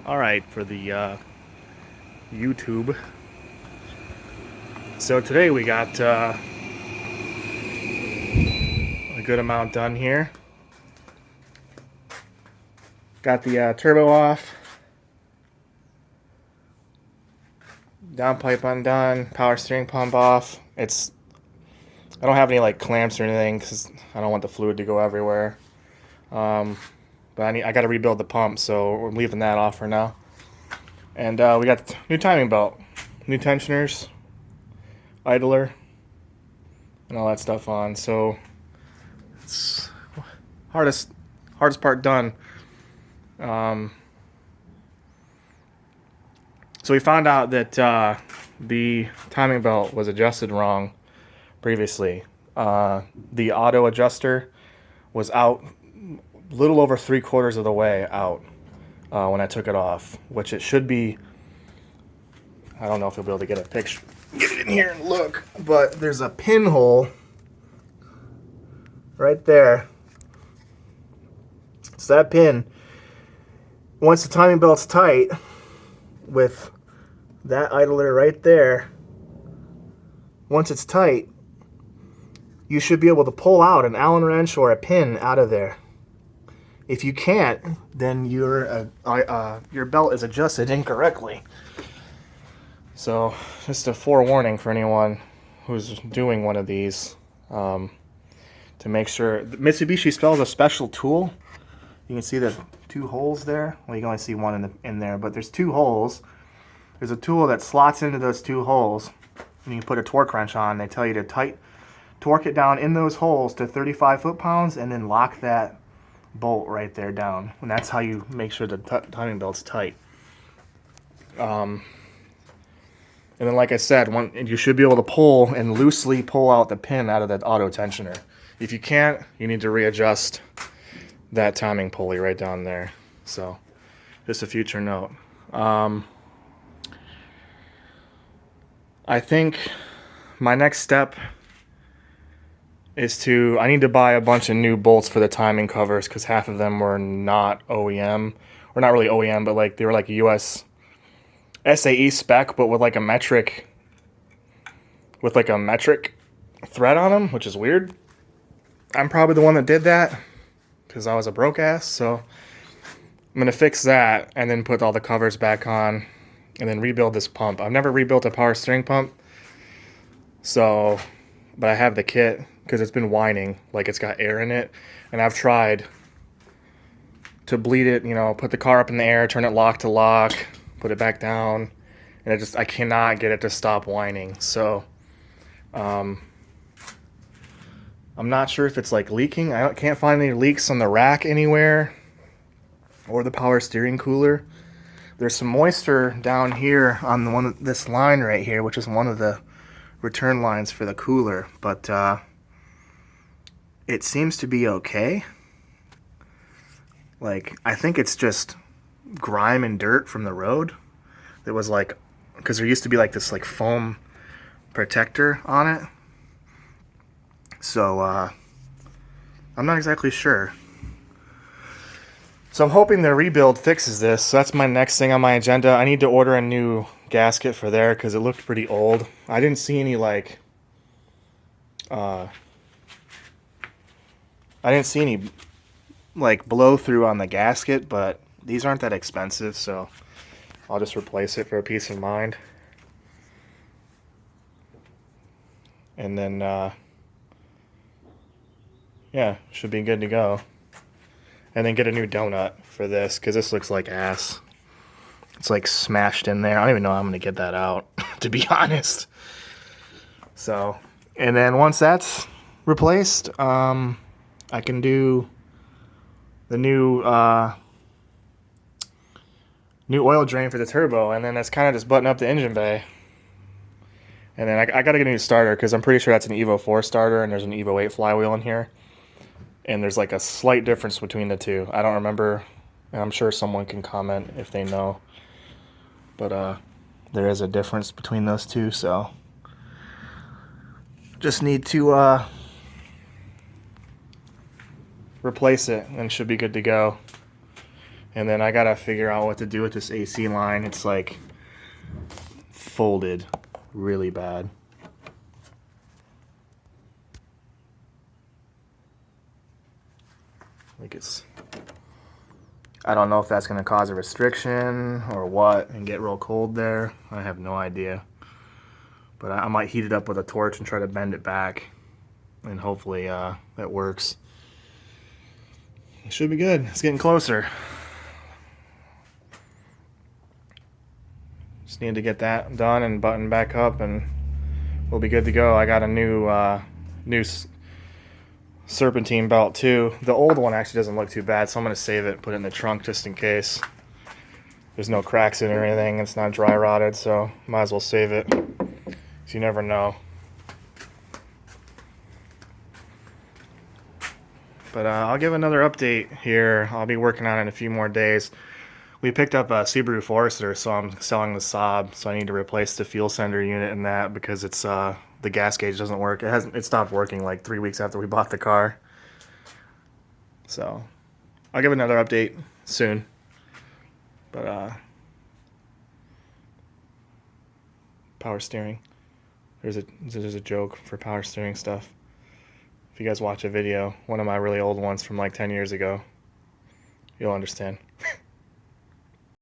Alright, for the YouTube. So today we got a good amount done here. Got the turbo off. Downpipe undone. Power steering pump off. I don't have any like clamps or anything because I don't want the fluid to go everywhere. But I got to rebuild the pump, so we're leaving that off for now. And we got new timing belt, new tensioners, idler, and all that stuff on. So it's hardest part done. So we found out that the timing belt was adjusted wrong previously. The auto adjuster was out a little over 3/4 of the way out when I took it off, which it should be. I don't know if you'll be able to get a picture, get it in here and look, but there's a pinhole right there. So that pin, once the timing belt's tight, with that idler right there, once it's tight, you should be able to pull out an Allen wrench or a pin out of there. If you can't, then your belt is adjusted incorrectly. So just a forewarning for anyone who's doing one of these, to make sure. Mitsubishi spells a special tool. You can see the two holes there. Well, you can only see one in there, but there's two holes. There's a tool that slots into those two holes, and you can put a torque wrench on. They tell you to torque it down in those holes to 35 foot-pounds, and then lock that bolt right there down. And that's how you make sure the timing belt's tight. And then, like I said, you should be able to pull and loosely pull out the pin out of that auto tensioner. If you can't, you need to readjust that timing pulley right down there. So just a future note. I think my next step is I need to buy a bunch of new bolts for the timing covers, because half of them were not OEM, or not really OEM, but like they were like US SAE spec, but with like a metric thread on them, which is weird. I'm probably the one that did that because I was a broke ass. So I'm gonna fix that and then put all the covers back on and then rebuild this pump. I've never rebuilt a power steering pump, so, but I have the kit because it's been whining like it's got air in it, and I've tried to bleed it, put the car up in the air, turn it lock to lock, put it back down, and I cannot get it to stop whining. So I'm not sure if it's like leaking. I can't find any leaks on the rack anywhere or the power steering cooler. There's some moisture down here on this line right here, which is one of the return lines for the cooler, but it seems to be okay. Like, I think it's just grime and dirt from the road. There was like, because there used to be like this like foam protector on it. So I'm not exactly sure. So I'm hoping the rebuild fixes this. So that's my next thing on my agenda. I need to order a new gasket for there because it looked pretty old. I didn't see any like blow through on the gasket, but these aren't that expensive, so I'll just replace it for a peace of mind. And then yeah, should be good to go. And then get a new donut for this, because this looks like ass. It's like smashed in there. I don't even know how I'm going to get that out, to be honest. So, and then once that's replaced, I can do the new oil drain for the turbo, and then that's kind of just button up the engine bay. And then I got to get a new starter, because I'm pretty sure that's an Evo 4 starter, and there's an Evo 8 flywheel in here. And there's like a slight difference between the two. I don't remember, and I'm sure someone can comment if they know. But there is a difference between those two, so just need to replace it and should be good to go. And then I gotta figure out what to do with this AC line. It's like folded really bad. Like it's, I don't know if that's gonna cause a restriction or what and get real cold there. I have no idea. But I might heat it up with a torch and try to bend it back. And hopefully that works. It should be good. It's getting closer. Just need to get that done and button back up and we'll be good to go. I got a new serpentine belt too. The old one actually doesn't look too bad, so I'm going to save it, put it in the trunk just in case. There's no cracks in it or anything. It's not dry rotted, so might as well save it. So you never know. But I'll give another update here. I'll be working on it in a few more days. We picked up a Subaru Forester, so I'm selling the Saab. So I need to replace the fuel sender unit in that because it's the gas gauge doesn't work. It stopped working like 3 weeks after we bought the car. So I'll give another update soon. But power steering. There's a joke for power steering stuff. If you guys watch a video, one of my really old ones from like 10 years ago, you'll understand.